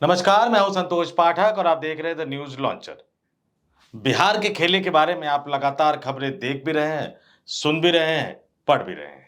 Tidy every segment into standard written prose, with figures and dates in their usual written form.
नमस्कार, मैं हूं संतोष पाठक और आप देख रहे हैं द न्यूज लॉन्चर। बिहार के खेले के बारे में आप लगातार खबरें देख भी रहे हैं, सुन भी रहे हैं, पढ़ भी रहे हैं।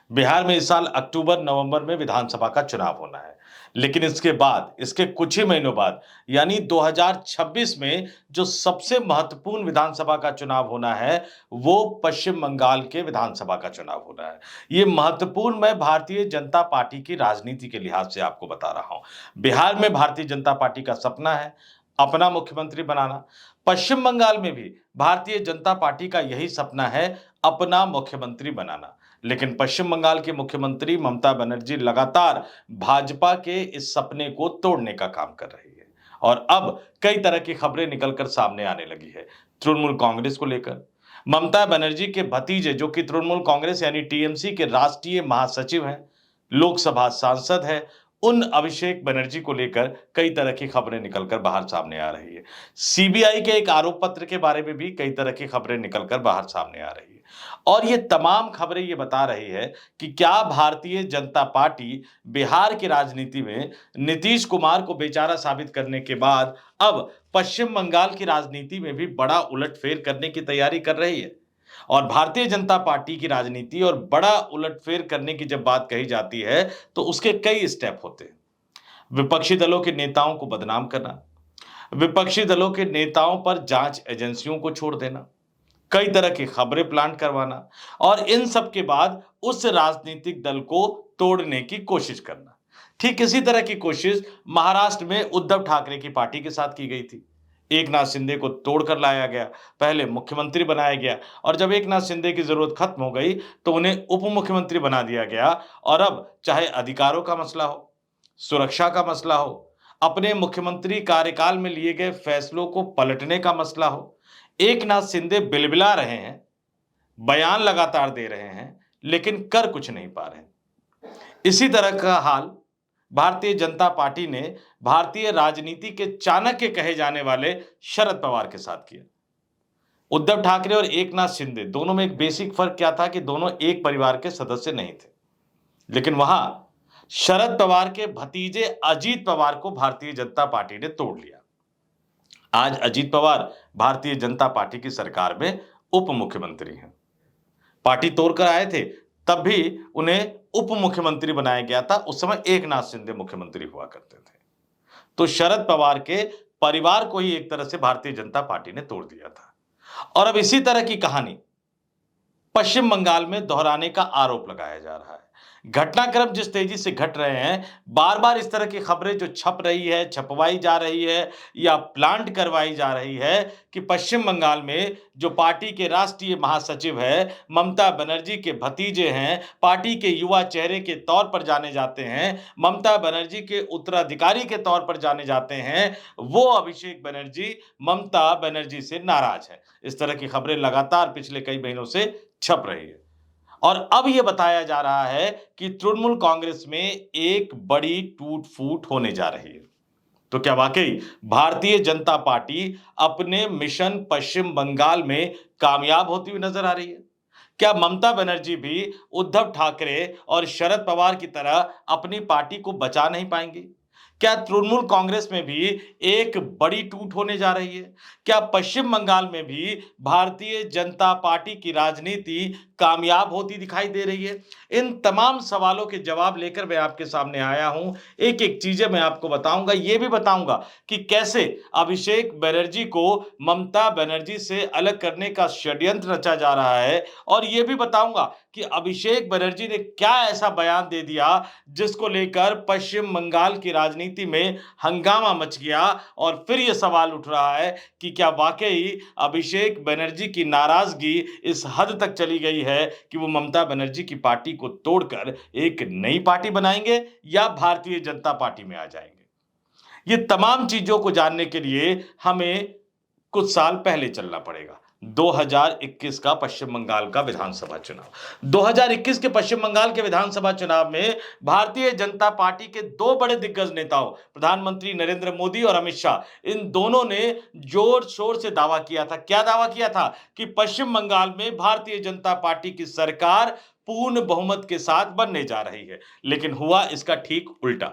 बिहार में इस साल अक्टूबर नवंबर में विधानसभा का चुनाव होना है, लेकिन इसके बाद, इसके कुछ ही महीनों बाद यानी 2026 में जो सबसे महत्वपूर्ण विधानसभा का चुनाव होना है, वो पश्चिम बंगाल के विधानसभा का चुनाव होना है। ये महत्वपूर्ण मैं भारतीय जनता पार्टी की राजनीति के लिहाज से आपको बता रहा हूं। बिहार में भारतीय जनता पार्टी का सपना है अपना मुख्यमंत्री बनाना। पश्चिम बंगाल में भी भारतीय जनता पार्टी का यही सपना है अपना मुख्यमंत्री बनाना। लेकिन पश्चिम बंगाल की मुख्यमंत्री ममता बनर्जी लगातार भाजपा के इस सपने को तोड़ने का काम कर रही है और अब कई तरह की खबरें निकलकर सामने आने लगी है तृणमूल कांग्रेस को लेकर। ममता बनर्जी के भतीजे जो कि तृणमूल कांग्रेस यानी टीएमसी के राष्ट्रीय महासचिव हैं, लोकसभा सांसद है, उन अभिषेक बनर्जी को लेकर कई तरह की खबरें निकलकर बाहर सामने आ रही है। सीबीआई के एक आरोप पत्र के बारे में भी कई तरह की खबरें निकलकर बाहर सामने आ रही है और ये तमाम खबरें ये बता रही है कि क्या भारतीय जनता पार्टी बिहार की राजनीति में नीतीश कुमार को बेचारा साबित करने के बाद अब पश्चिम बंगाल की राजनीति में भी बड़ा उलटफेर करने की तैयारी कर रही है। और भारतीय जनता पार्टी की राजनीति और बड़ा उलटफेर करने की जब बात कही जाती है तो उसके कई स्टेप होते हैं। विपक्षी दलों के नेताओं को बदनाम करना, विपक्षी दलों के नेताओं पर जांच एजेंसियों को छोड़ देना, कई तरह की खबरें प्लांट करवाना और इन सब के बाद उस राजनीतिक दल को तोड़ने की कोशिश करना। ठीक इसी तरह की कोशिश महाराष्ट्र में उद्धव ठाकरे की पार्टी के साथ की गई थी। एकनाथ शिंदे को तोड़कर लाया गया, पहले मुख्यमंत्री बनाया गया और जब एकनाथ शिंदे की जरूरत खत्म हो गई तो उन्हें उप मुख्यमंत्री बना दिया गया। और अब चाहे अधिकारों का मसला हो, सुरक्षा का मसला हो, अपने मुख्यमंत्री कार्यकाल में लिए गए फैसलों को पलटने का मसला हो, एकनाथ शिंदे बिलबिला रहे हैं, बयान लगातार दे रहे हैं, लेकिन कर कुछ नहीं पा रहे हैं। इसी तरह का हाल भारतीय जनता पार्टी ने भारतीय राजनीति के चाणक्य कहे जाने वाले शरद पवार के साथ किया। उद्धव ठाकरे और एकनाथ शिंदे दोनों में एक बेसिक फर्क क्या था कि दोनों एक परिवार के सदस्य नहीं थे, लेकिन वहां शरद पवार के भतीजे अजीत पवार को भारतीय जनता पार्टी ने तोड़ लिया। आज अजीत पवार भारतीय जनता पार्टी की सरकार में उप मुख्यमंत्री हैं। पार्टी तोड़कर आए थे तब भी उन्हें उप मुख्यमंत्री बनाया गया था, उस समय एकनाथ शिंदे मुख्यमंत्री हुआ करते थे। तो शरद पवार के परिवार को ही एक तरह से भारतीय जनता पार्टी ने तोड़ दिया था और अब इसी तरह की कहानी पश्चिम बंगाल में दोहराने का आरोप लगाया जा रहा है। घटनाक्रम जिस तेजी से घट रहे हैं, बार बार इस तरह की खबरें जो छप रही है, छपवाई जा रही है या प्लांट करवाई जा रही है कि पश्चिम बंगाल में जो पार्टी के राष्ट्रीय महासचिव है, ममता बनर्जी के भतीजे हैं, पार्टी के युवा चेहरे के तौर पर जाने जाते हैं, ममता बनर्जी के उत्तराधिकारी के तौर पर जाने जाते हैं, वो अभिषेक बनर्जी ममता बनर्जी से नाराज है। इस तरह की खबरें लगातार पिछले कई महीनों से छप रही है और अब यह बताया जा रहा है कि तृणमूल कांग्रेस में एक बड़ी टूट फूट होने जा रही है। तो क्या वाकई भारतीय जनता पार्टी अपने मिशन पश्चिम बंगाल में कामयाब होती हुई नजर आ रही है? क्या ममता बनर्जी भी उद्धव ठाकरे और शरद पवार की तरह अपनी पार्टी को बचा नहीं पाएंगी? क्या तृणमूल कांग्रेस में भी एक बड़ी टूट होने जा रही है? क्या पश्चिम बंगाल में भी भारतीय जनता पार्टी की राजनीति कामयाब होती दिखाई दे रही है? इन तमाम सवालों के जवाब लेकर मैं आपके सामने आया हूं। एक एक चीजें मैं आपको बताऊंगा, यह भी बताऊंगा कि कैसे अभिषेक बनर्जी को ममता बनर्जी से अलग करने का षड्यंत्र रचा जा रहा है और यह भी बताऊंगा कि अभिषेक बनर्जी ने क्या ऐसा बयान दे दिया जिसको लेकर पश्चिम बंगाल की राजनीति में हंगामा मच गया और फिर यह सवाल उठ रहा है कि क्या वाकई अभिषेक बनर्जी की नाराजगी इस हद तक चली गई है कि वो ममता बनर्जी की पार्टी को तोड़कर एक नई पार्टी बनाएंगे या भारतीय जनता पार्टी में आ जाएंगे। ये तमाम चीजों को जानने के लिए हमें कुछ साल पहले चलना पड़ेगा। 2021 का पश्चिम बंगाल का विधानसभा चुनाव। 2021 के पश्चिम बंगाल के विधानसभा चुनाव में भारतीय जनता पार्टी के दो बड़े दिग्गज नेताओं प्रधानमंत्री नरेंद्र मोदी और अमित शाह, इन दोनों ने जोर शोर से दावा किया था। क्या दावा किया था? कि पश्चिम बंगाल में भारतीय जनता पार्टी की सरकार पूर्ण बहुमत के साथ बनने जा रही है। लेकिन हुआ इसका ठीक उल्टा।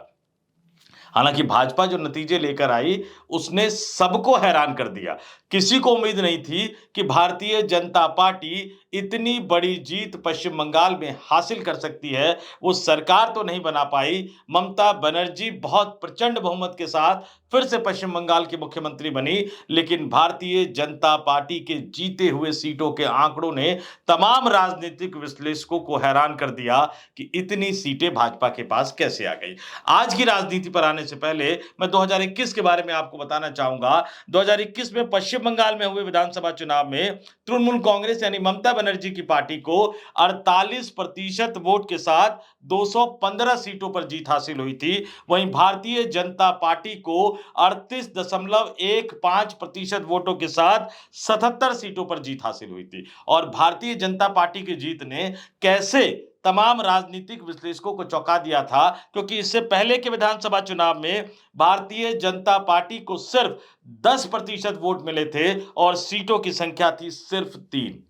हालांकि भाजपा जो नतीजे लेकर आई उसने सबको हैरान कर दिया। किसी को उम्मीद नहीं थी कि भारतीय जनता पार्टी इतनी बड़ी जीत पश्चिम बंगाल में हासिल कर सकती है। वो सरकार तो नहीं बना पाई, ममता बनर्जी बहुत प्रचंड बहुमत के साथ फिर से पश्चिम बंगाल की मुख्यमंत्री बनी, लेकिन भारतीय जनता पार्टी के जीते हुए सीटों के आंकड़ों ने तमाम राजनीतिक विश्लेषकों को हैरान कर दिया कि इतनी सीटें भाजपा के पास कैसे आ गई। आज की राजनीति पर आने से पहले मैं 2021 के बारे में आपको बताना चाहूंगा। 2021 में पश्चिम बंगाल में हुए विधानसभा चुनाव में तृणमूल कांग्रेस यानी ममता बनर्जी की पार्टी को 48% वोट के साथ 215 सीटों पर जीत हासिल हुई थी। वहीं भारतीय जनता पार्टी को 38.15% वोटों के साथ 77 सीटों पर जीत हासिल हुई थी। और भारतीय जनता पार्टी की जीत ने कैसे तमाम राजनीतिक विश्लेषकों को चौंका दिया था, क्योंकि इससे पहले के विधानसभा चुनाव में भारतीय जनता पार्टी को सिर्फ 10% वोट मिले थे और सीटों की संख्या थी सिर्फ 3।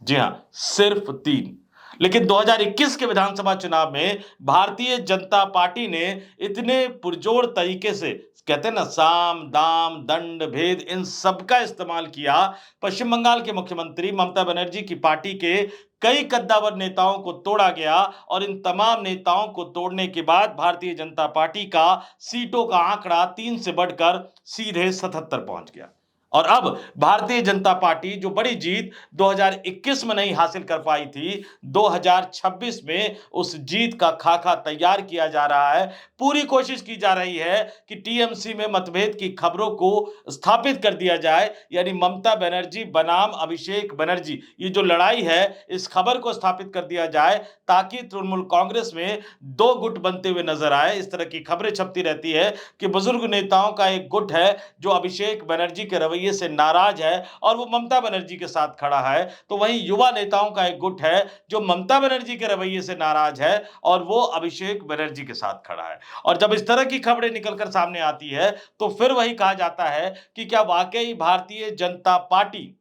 जी हां, सिर्फ 3। लेकिन 2021 के विधानसभा चुनाव में भारतीय जनता पार्टी ने इतने पुरजोर तरीके से, कहते हैं ना, साम दाम दंड भेद, इन सब का इस्तेमाल किया। पश्चिम बंगाल के मुख्यमंत्री ममता बनर्जी की पार्टी के कई कद्दावर नेताओं को तोड़ा गया और इन तमाम नेताओं को तोड़ने के बाद भारतीय जनता पार्टी का सीटों का आंकड़ा 3 से बढ़कर सीधे 77 पहुंच गया। और अब भारतीय जनता पार्टी जो बड़ी जीत 2021 में नहीं हासिल कर पाई थी, 2026 में उस जीत का खाका तैयार किया जा रहा है। पूरी कोशिश की जा रही है कि टीएमसी में मतभेद की खबरों को स्थापित कर दिया जाए, यानी ममता बनर्जी बनाम अभिषेक बनर्जी, ये जो लड़ाई है इस खबर को स्थापित कर दिया जाए ताकि तृणमूल कांग्रेस में दो गुट बनते हुए नजर आए। इस तरह की खबरें छपती रहती है कि बुजुर्ग नेताओं का एक गुट है जो अभिषेक बनर्जी के रवैये से नाराज है और वो ममता बनर्जी के साथ खड़ा है, तो वहीं युवा नेताओं का एक गुट है जो ममता बनर्जी के रवैये से नाराज है और वो अभिषेक बनर्जी के साथ खड़ा है। और जब इस तरह की खबरें निकलकर सामने आती है तो फिर वही कहा जाता है कि क्या वाकई भारतीय जनता पार्टी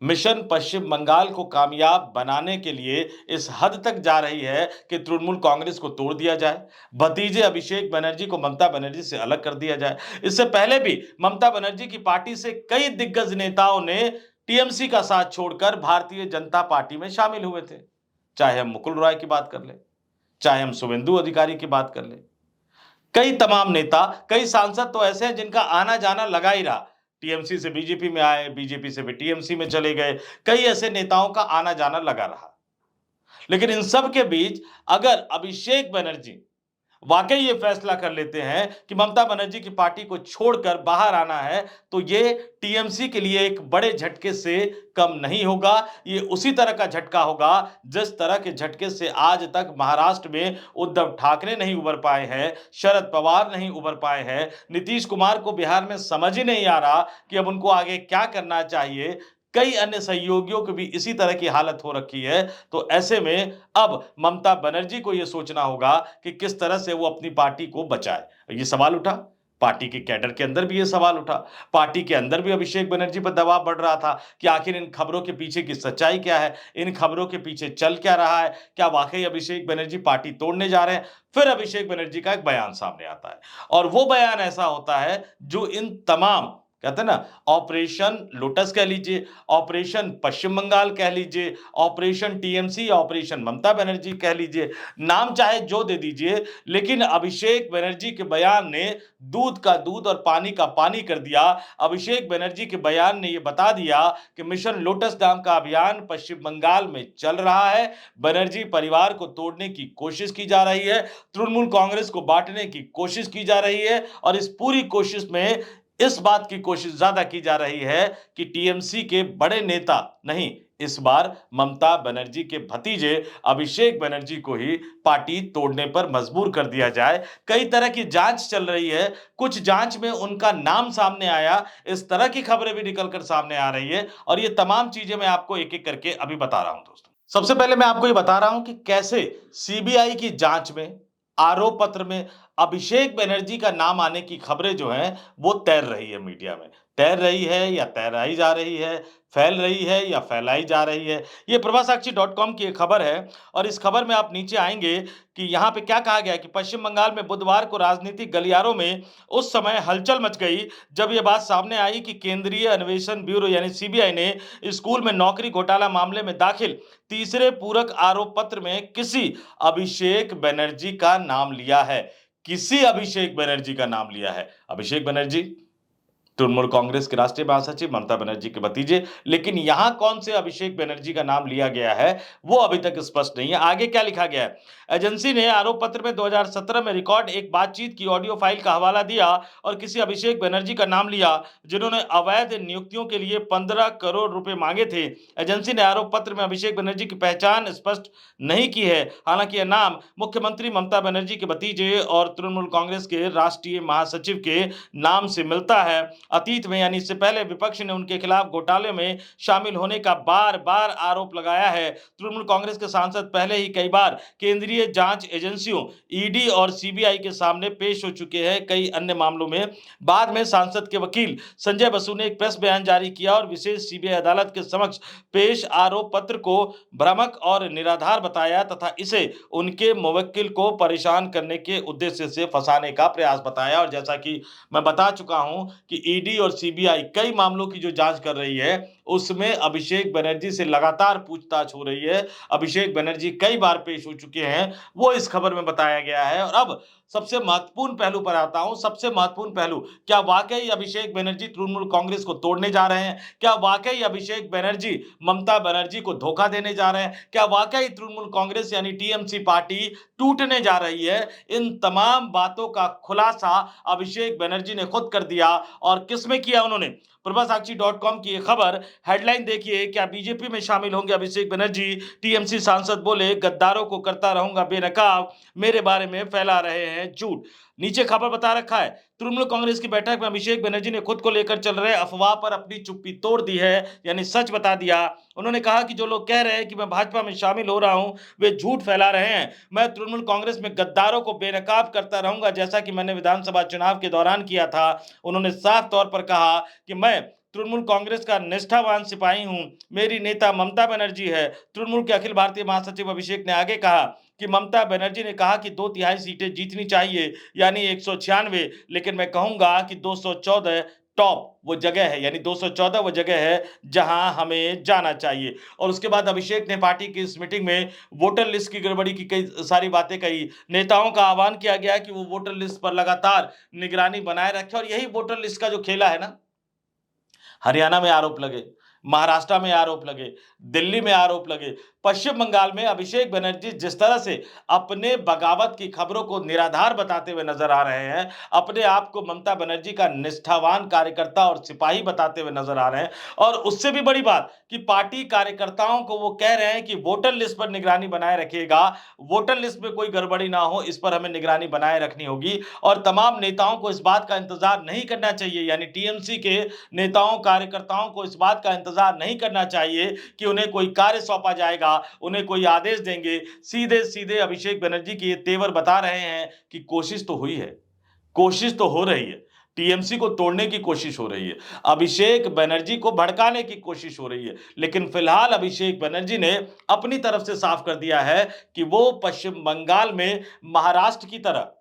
मिशन पश्चिम बंगाल को कामयाब बनाने के लिए इस हद तक जा रही है कि तृणमूल कांग्रेस को तोड़ दिया जाए, भतीजे अभिषेक बनर्जी को ममता बनर्जी से अलग कर दिया जाए। इससे पहले भी ममता बनर्जी की पार्टी से कई दिग्गज नेताओं ने टीएमसी का साथ छोड़कर भारतीय जनता पार्टी में शामिल हुए थे। चाहे हम मुकुल रॉय की बात कर ले, चाहे हम शुभेंदु अधिकारी की बात कर ले, कई तमाम नेता, कई सांसद तो ऐसे हैं जिनका आना जाना लगा ही रहा। टीएमसी से बीजेपी में आए, बीजेपी से भी टीएमसी में चले गए, कई ऐसे नेताओं का आना जाना लगा रहा। लेकिन इन सब के बीच अगर अभिषेक बनर्जी वाकई ये फैसला कर लेते हैं कि ममता बनर्जी की पार्टी को छोड़कर बाहर आना है, तो ये टीएमसी के लिए एक बड़े झटके से कम नहीं होगा। ये उसी तरह का झटका होगा जिस तरह के झटके से आज तक महाराष्ट्र में उद्धव ठाकरे नहीं उबर पाए हैं, शरद पवार नहीं उबर पाए हैं, नीतीश कुमार को बिहार में समझ ही नहीं आ रहा कि अब उनको आगे क्या करना चाहिए। कई अन्य सहयोगियों की भी इसी तरह की हालत हो रखी है। तो ऐसे में अब ममता बनर्जी को यह सोचना होगा कि किस तरह से वो अपनी पार्टी को बचाए। ये सवाल उठा, पार्टी के कैडर के अंदर भी ये सवाल उठा, पार्टी के अंदर भी अभिषेक बनर्जी पर दबाव बढ़ रहा था कि आखिर इन खबरों के पीछे की सच्चाई क्या है, इन खबरों के पीछे चल क्या रहा है, क्या वाकई अभिषेक बनर्जी पार्टी तोड़ने जा रहे हैं। फिर अभिषेक बनर्जी का एक बयान सामने आता है और वो बयान ऐसा होता है जो इन तमाम, कहते हैं ना, ऑपरेशन लोटस कह लीजिए, ऑपरेशन पश्चिम बंगाल कह लीजिए, operation TMC, operation Mamata Banerjee कह लीजिए, नाम चाहे जो दे दीजिए, लेकिन अभिषेक बनर्जी के बयान ने दूध का दूध और पानी का पानी कर दिया। अभिषेक बनर्जी के बयान ने यह बता दिया कि मिशन लोटस नाम का अभियान पश्चिम बंगाल में चल रहा है, बनर्जी परिवार को तोड़ने की कोशिश की जा रही है, तृणमूल कांग्रेस को बांटने की कोशिश की जा रही है और इस पूरी कोशिश में इस बात की कोशिश ज्यादा की जा रही है कि टीएमसी के बड़े नेता नहीं, इस बार ममता बनर्जी के भतीजे अभिषेक बनर्जी को ही पार्टी तोड़ने पर मजबूर कर दिया जाए। कई तरह की जांच चल रही है, कुछ जांच में उनका नाम सामने आया, इस तरह की खबरें भी निकलकर सामने आ रही है और ये तमाम चीजें मैं आपको एक एक करके अभी बता रहा हूं। दोस्तों, सबसे पहले मैं आपको ये बता रहा हूं कि कैसे सीबीआई की जांच में, आरोप पत्र में अभिषेक बनर्जी का नाम आने की खबरें जो हैं वो तैर रही है मीडिया में। तैर रही है या तैराई जा रही है, फैल रही है या फैलाई जा रही है? ये प्रभासाक्षी.com की एक खबर है और इस खबर में आप नीचे आएँगे कि यहाँ पे क्या कहा गया है कि पश्चिम बंगाल में बुधवार को राजनीतिक गलियारों में उस समय हलचल मच गई जब ये बात सामने आई कि केंद्रीय अन्वेषण ब्यूरो यानी सीबीआई ने स्कूल में नौकरी घोटाला मामले में दाखिल तीसरे पूरक आरोप पत्र में किसी अभिषेक बनर्जी का नाम लिया है। किसी अभिषेक बनर्जी का नाम लिया है। अभिषेक बनर्जी तृणमूल कांग्रेस के राष्ट्रीय महासचिव ममता बनर्जी के भतीजे, लेकिन यहां कौन से अभिषेक बनर्जी का नाम लिया गया है वो अभी तक स्पष्ट नहीं है। आगे क्या लिखा गया है? एजेंसी ने आरोप पत्र में 2017 में रिकॉर्ड एक बातचीत की ऑडियो फाइल का हवाला दिया और किसी अभिषेक बनर्जी का नाम लिया जिन्होंने अवैध नियुक्तियों के लिए 15 करोड़ रुपए मांगे थे। एजेंसी ने आरोप पत्र में अभिषेक बनर्जी की पहचान स्पष्ट नहीं की है। हालांकि यह नाम मुख्यमंत्री ममता बनर्जी के भतीजे और तृणमूल कांग्रेस के राष्ट्रीय महासचिव के नाम से मिलता है। अतीत में यानी इससे पहले विपक्ष ने उनके खिलाफ घोटाले में शामिल होने का बार-बार आरोप लगाया है। तृणमूल कांग्रेस के सांसद पहले ही कई बार केंद्रीय जांच एजेंसियों ईडी और सीबीआई के सामने पेश हो चुके हैं कई अन्य मामलों में। बाद में सांसद के वकील संजय बसु ने एक प्रेस बयान जारी किया और विशेष सीबीआई अदालत के समक्ष पेश आरोप पत्र को भ्रामक और निराधार बताया तथा इसे उनके मुवक्किल को परेशान करने के उद्देश्य से फंसाने का प्रयास बताया। और जैसा कि मैं बता चुका हूं कि ईडी और सीबीआई कई मामलों की जो जांच कर रही है उसमें अभिषेक बनर्जी से लगातार पूछताछ हो रही है। अभिषेक बनर्जी कई बार पेश हो चुके हैं, वो इस खबर में बताया गया है। और अब सबसे महत्वपूर्ण पहलू पर आता हूं। सबसे महत्वपूर्ण पहलू, क्या वाकई अभिषेक बनर्जी तृणमूल कांग्रेस को तोड़ने जा रहे हैं? क्या वाकई अभिषेक बनर्जी ममता बनर्जी को धोखा देने जा रहे हैं? क्या वाकई तृणमूल कांग्रेस यानी टीएमसी पार्टी टूटने जा रही है? इन तमाम बातों का खुलासा अभिषेक बनर्जी ने खुद कर दिया। और किसमें किया उन्होंने? प्रभासाक्षी.com की एक खबर, हेडलाइन देखिए, क्या बीजेपी में शामिल होंगे अभिषेक बनर्जी? टीएमसी सांसद बोले, गद्दारों को करता रहूंगा बेनकाब, मेरे बारे में फैला रहे हैं झूठ। नीचे खबर बता रखा है, तृणमूल कांग्रेस की बैठक में अभिषेक बनर्जी ने खुद को लेकर चल रहे अफवाह पर अपनी चुप्पी तोड़ दी है, यानी सच बता दिया। उन्होंने कहा कि जो लोग कह रहे हैं कि मैं भाजपा में शामिल हो रहा हूं वे झूठ फैला रहे हैं। मैं तृणमूल कांग्रेस में गद्दारों को बेनकाब करता रहूंगा जैसा कि मैंने विधानसभा चुनाव के दौरान किया था। उन्होंने साफ तौर पर कहा कि मैं तृणमूल कांग्रेस का निष्ठावान सिपाही हूं। मेरी नेता ममता बनर्जी है। तृणमूल के अखिल भारतीय महासचिव अभिषेक ने आगे कहा कि ममता बनर्जी ने कहा कि 2/3 सीटें जीतनी चाहिए यानी 196, लेकिन मैं कहूंगा कि 214 टॉप वो जगह है, यानी 214 वो जगह है जहां हमें जाना चाहिए। और उसके बाद अभिषेक ने पार्टी की इस मीटिंग में वोटर लिस्ट की गड़बड़ी की कई सारी बातें कही। नेताओं का आह्वान किया गया कि वो वोटर लिस्ट पर लगातार निगरानी बनाए रखें। और यही वोटर लिस्ट का जो खेला है ना, हरियाणा में आरोप लगे, महाराष्ट्र में आरोप लगे, दिल्ली में आरोप लगे, पश्चिम बंगाल में अभिषेक बनर्जी जिस तरह से अपने बगावत की खबरों को निराधार बताते हुए नजर आ रहे हैं, अपने आप को ममता बनर्जी का निष्ठावान कार्यकर्ता और सिपाही बताते हुए नजर आ रहे हैं। और उससे भी बड़ी बात कि पार्टी कार्यकर्ताओं को वो कह रहे हैं कि वोटर लिस्ट पर निगरानी बनाए रखिएगा, वोटर लिस्ट में कोई गड़बड़ी ना हो, इस पर हमें निगरानी बनाए रखनी होगी। और तमाम नेताओं को इस बात का इंतजार नहीं करना चाहिए, यानी टीएमसी के नेताओं कार्यकर्ताओं को इस बात का इंतजार नहीं करना चाहिए कि उन्हें कोई कार्य सौंपा जाएगा, उन्हें कोई आदेश देंगे। सीधे सीधे अभिषेक बनर्जी की ये तेवर बता रहे हैं कि कोशिश तो हुई है, कोशिश तो हो रही है, टीएमसी को तोड़ने की कोशिश हो रही है, अभिषेक बनर्जी को भड़काने की कोशिश हो रही है। लेकिन फिलहाल अभिषेक बनर्जी ने अपनी तरफ से साफ कर दिया है कि वो पश्चिम बंगाल में महाराष्ट्र की तरह,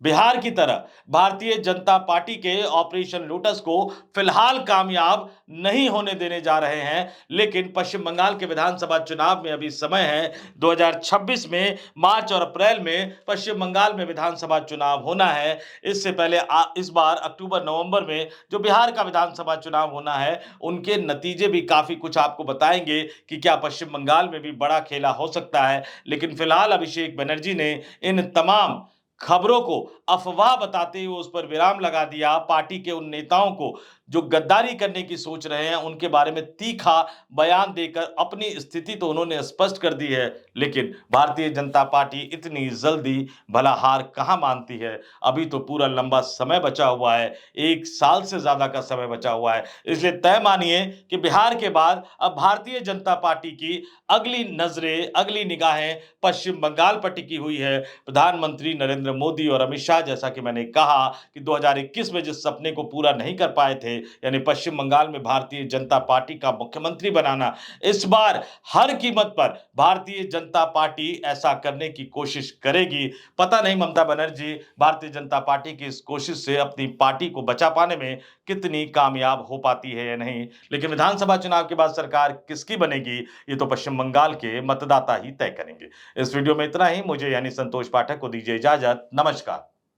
बिहार की तरह भारतीय जनता पार्टी के ऑपरेशन लोटस को फिलहाल कामयाब नहीं होने देने जा रहे हैं। लेकिन पश्चिम बंगाल के विधानसभा चुनाव में अभी समय है। 2026 में मार्च और अप्रैल में पश्चिम बंगाल में विधानसभा चुनाव होना है। इससे पहले इस बार अक्टूबर नवंबर में जो बिहार का विधानसभा चुनाव होना है, उनके नतीजे भी काफी कुछ आपको बताएंगे कि क्या पश्चिम बंगाल में भी बड़ा खेला हो सकता है। लेकिन फिलहाल अभिषेक बनर्जी ने इन तमाम खबरों को अफवाह बताते हुए उस पर विराम लगा दिया। पार्टी के उन नेताओं को जो गद्दारी करने की सोच रहे हैं उनके बारे में तीखा बयान देकर अपनी स्थिति तो उन्होंने स्पष्ट कर दी है। लेकिन भारतीय जनता पार्टी इतनी जल्दी भला हार कहां मानती है? अभी तो पूरा लंबा समय बचा हुआ है, 1 साल से ज्यादा का समय बचा हुआ है। इसलिए तय मानिए कि बिहार के बाद अब भारतीय जनता पार्टी की अगली नजरें, अगली निगाहें पश्चिम बंगाल पर टिकी हुई है। प्रधानमंत्री नरेंद्र नरेंद्र मोदी और अमित शाह, जैसा कि मैंने कहा कि 2021 में जिस सपने को पूरा नहीं कर पाए थे, यानी पश्चिम बंगाल में भारतीय जनता पार्टी का मुख्यमंत्री बनाना, इस बार हर कीमत पर भारतीय जनता पार्टी ऐसा करने की कोशिश करेगी। पता नहीं ममता बनर्जी भारतीय जनता पार्टी की इस कोशिश से अपनी पार्टी को बचा पाने में कितनी कामयाब हो पाती है या नहीं। लेकिन विधानसभा चुनाव के बाद सरकार किसकी बनेगी, ये तो पश्चिम बंगाल के मतदाता ही तय करेंगे। इस वीडियो में इतना ही। मुझे यानी संतोष पाठक को दीजिए इजाजत। नमस्कार।